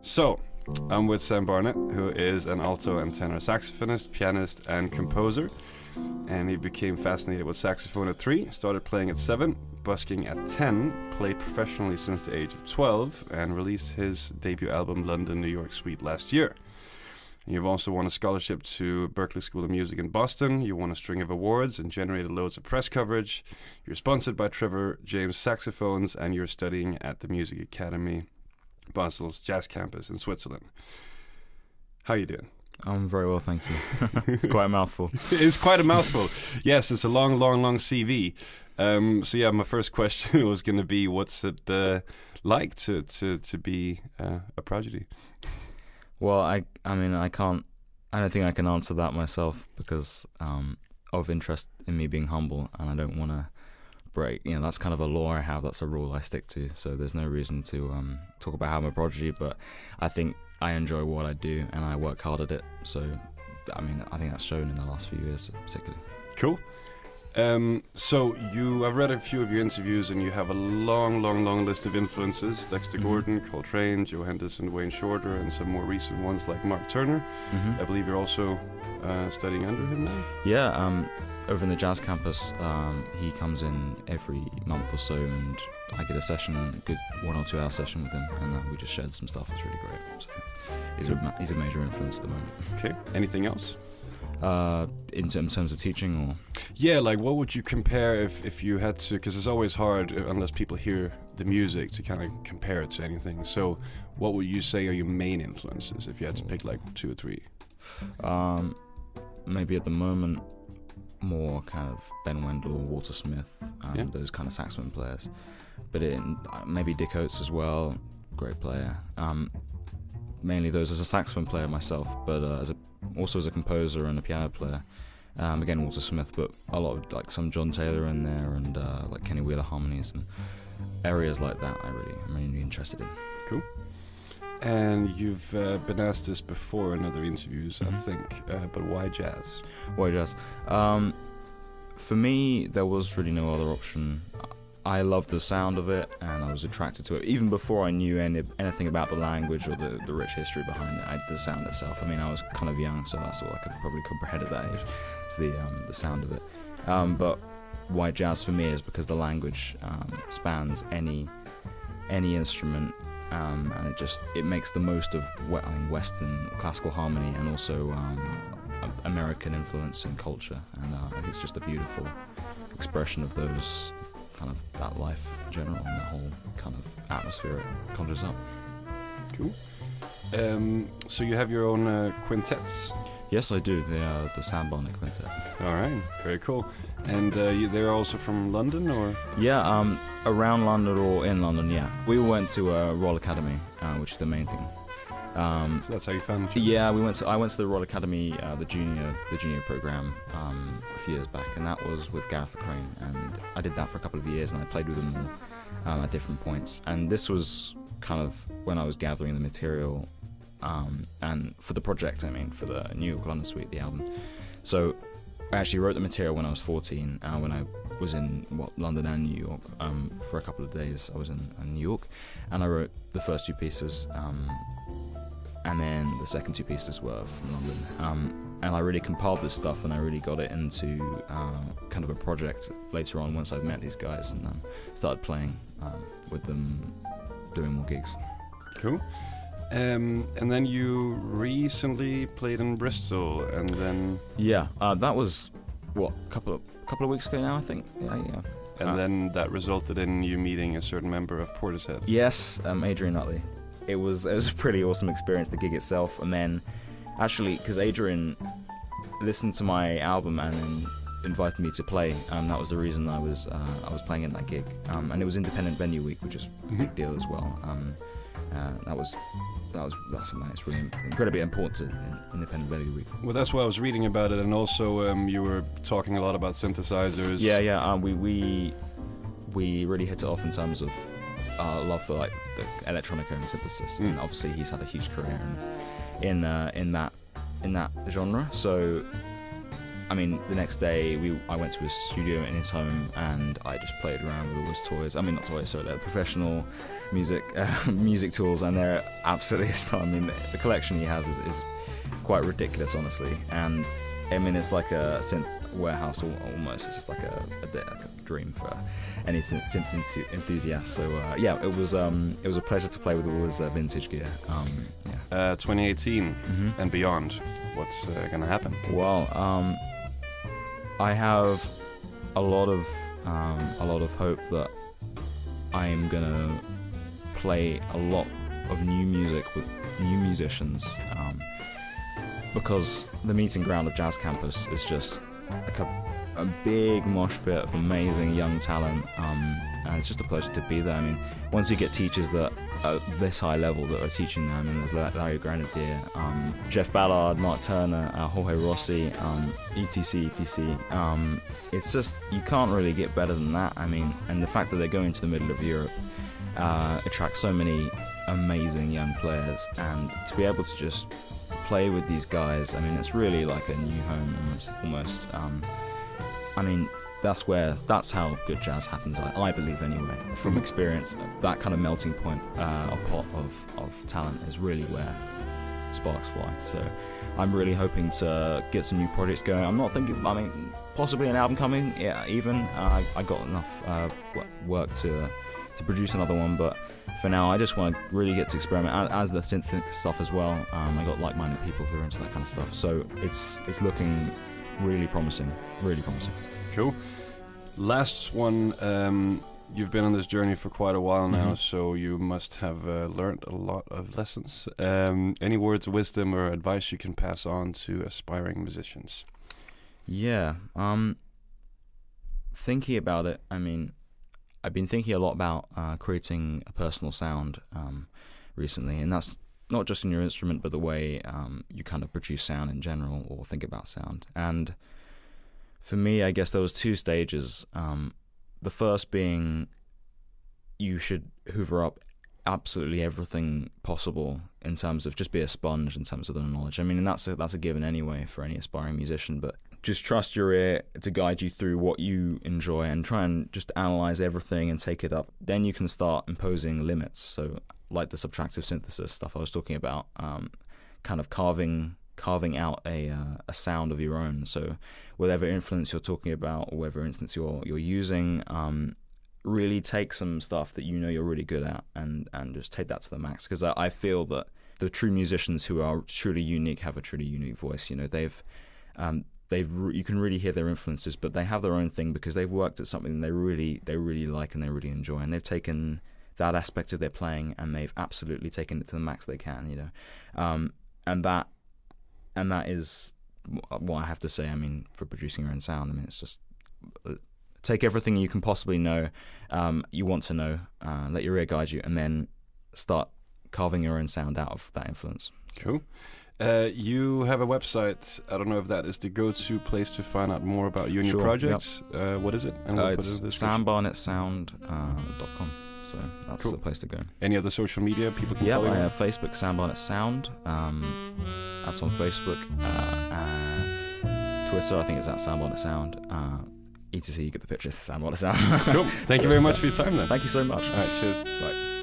So, I'm with Sam Barnett, who is an alto and tenor saxophonist, pianist, and composer. And he became fascinated with saxophone at 3, started playing at 7, busking at 10, played professionally since the age of 12, and released his debut album London, New York Suite last year. You've also won a scholarship to Berklee School of Music in Boston. You won a string of awards and generated loads of press coverage. You're sponsored by Trevor James Saxophones, and you're studying at the Music Academy, Basel's Jazz Campus in Switzerland. How are you doing? I'm very well, thank you. It's quite a mouthful. It's quite a mouthful. Yes, it's a long CV. So yeah, my first question was going to be, what's it like to be a prodigy? Well, I don't think I can answer that myself because of interest in me being humble, and I don't want to break. That's kind of a law I have. That's a rule I stick to. So there's no reason to talk about how I'm a prodigy, but I think I enjoy what I do and I work hard at it. So, I think that's shown in the last few years particularly. Cool. So I've read a few of your interviews, and you have a long list of influences: Dexter Gordon, Coltrane, Joe Henderson, Wayne Shorter, and some more recent ones like Mark Turner. I believe you're also studying under him now? Yeah, over in the Jazz Campus, he comes in every month or so, and I get a session, a good 1 or 2 hour session with him, and we just shared some stuff. It's really great. So he's a major influence at the moment. Okay. Anything else? In terms of teaching, or? Yeah, like what would you compare if you had to, because it's always hard unless people hear the music to kind of compare it to anything. So what would you say are your main influences if you had to pick like 2 or 3? Maybe at the moment more kind of Ben Wendell or Walter Smith, those kind of saxophone players. But maybe Dick Oates as well, great player. Mainly those as a saxophone player myself, but also as a composer and a piano player. Again, Walter Smith, but a lot of like some John Taylor in there, and like Kenny Wheeler harmonies and areas like that. I'm really interested in. Cool. And you've been asked this before in other interviews, I think, but why jazz? Why jazz? For me, there was really no other option. I loved the sound of it, and I was attracted to it even before I knew anything about the language or the rich history behind it. The sound itself. I was kind of young, so that's all I could probably comprehend at that age. It's the sound of it. But why jazz for me is because the language spans any instrument, and it makes the most of Western classical harmony and also American influence and culture, and I think it's just a beautiful expression of those. Kind of that life in general and the whole kind of atmosphere it conjures up. Cool. So you have your own quintets? Yes, I do. They are the Sam Barnett Quintet. All right, very cool. And they're also from London, or? Yeah, around London or in London. Yeah, we went to Royal Academy, which is the main thing. So that's how you found it? Yeah, I went to the Royal Academy, the junior program, a few years back, and that was with Gareth Crane, and I did that for a couple of years, and I played with them all at different points. And this was kind of when I was gathering the material, and for the project, for the New York London Suite, the album. So I actually wrote the material when I was 14, when I was in London and New York. For a couple of days I was in New York, and I wrote the first 2 pieces. And then the second 2 pieces were from London. And I really compiled this stuff, and I really got it into kind of a project later on once I'd met these guys and started playing with them, doing more gigs. Cool. And then you recently played in Bristol, and then... Yeah, that was, a couple of weeks ago now, I think. Yeah. And then that resulted in you meeting a certain member of Portishead. Yes, Adrian Utley. It was a pretty awesome experience, the gig itself, and then actually because Adrian listened to my album and then invited me to play, that was the reason I was playing in that gig, and it was Independent Venue Week, which is a big deal as well. It's really incredibly important to Independent Venue Week. Well, that's why I was reading about it, and also you were talking a lot about synthesizers. Yeah. We really hit it off in terms of love for like the electronica and synthesis, and obviously he's had a huge career in that genre. So I mean, the next day I went to his studio in his home and I just played around with all his toys. I mean, not toys, sorry, they're professional music tools, and they're absolutely stunning. I mean, the collection he has is quite ridiculous, honestly. And I mean, it's like a synth warehouse almost. It's just like a dream for any synth enthusiast. So yeah, it was a pleasure to play with all his vintage gear. 2018 and beyond, what's gonna happen? Well, I have a lot of hope that I'm gonna play a lot of new music with new musicians, because the meeting ground of Jazz Campus is just like a big mosh pit of amazing young talent, and it's just a pleasure to be there. I mean, once you get teachers that at this high level that are teaching them, and there's Larry Grenadier, Jeff Ballard, Mark Turner, Jorge Rossi, etc. It's just, you can't really get better than that. I mean, and the fact that they're going to the middle of Europe attracts so many amazing young players, and to be able to just play with these guys, I mean, it's really like a new home almost. I mean, that's how good jazz happens, I believe anyway, from experience. That kind of melting point, a pot of talent is really where sparks fly. So I'm really hoping to get some new projects going. I'm not thinking, I mean, possibly an album coming, yeah, even. I got enough work to produce another one, but for now I just want to really get to experiment as the synth stuff as well. I got like-minded people who are into that kind of stuff, so it's looking really promising. Cool. Last one, you've been on this journey for quite a while now, so you must have learned a lot of lessons. Any words of wisdom or advice you can pass on to aspiring musicians? Yeah, thinking about it, I mean, I've been thinking a lot about creating a personal sound recently, and that's not just in your instrument, but the way you kind of produce sound in general or think about sound. And for me, I guess there was two stages. The first being you should hoover up absolutely everything possible in terms of just be a sponge in terms of the knowledge. I mean, and that's a given anyway for any aspiring musician, but just trust your ear to guide you through what you enjoy and try and just analyze everything and take it up. Then you can start imposing limits. So like the subtractive synthesis stuff I was talking about, kind of carving out a sound of your own. So whatever influence you're talking about or whatever influence you're using, really take some stuff that you know you're really good at and just take that to the max. Because I feel that the true musicians who are truly unique have a truly unique voice. You know, you can really hear their influences, but they have their own thing because they've worked at something they really like and they really enjoy, and they've taken that aspect of their playing and they've absolutely taken it to the max they can. You know, and that is what I have to say. I mean, for producing your own sound, I mean, it's just take everything you can possibly know, you want to know, let your ear guide you, and then start carving your own sound out of that influence. Cool. You have a website. I don't know if that is the go-to place to find out more about you and your projects. Yep. What is it? And it's sambarnettsound.com. So that's the place to go. Any other social media people can follow? Yeah, I have Facebook, Sam Barnett Sound. That's on Facebook. Twitter, I think it's at Sam Barnett Sound. etc. You get the picture. Sam Barnett Sound. Cool. Thank you very much for your time then. Thank you so much. All right, cheers. Bye.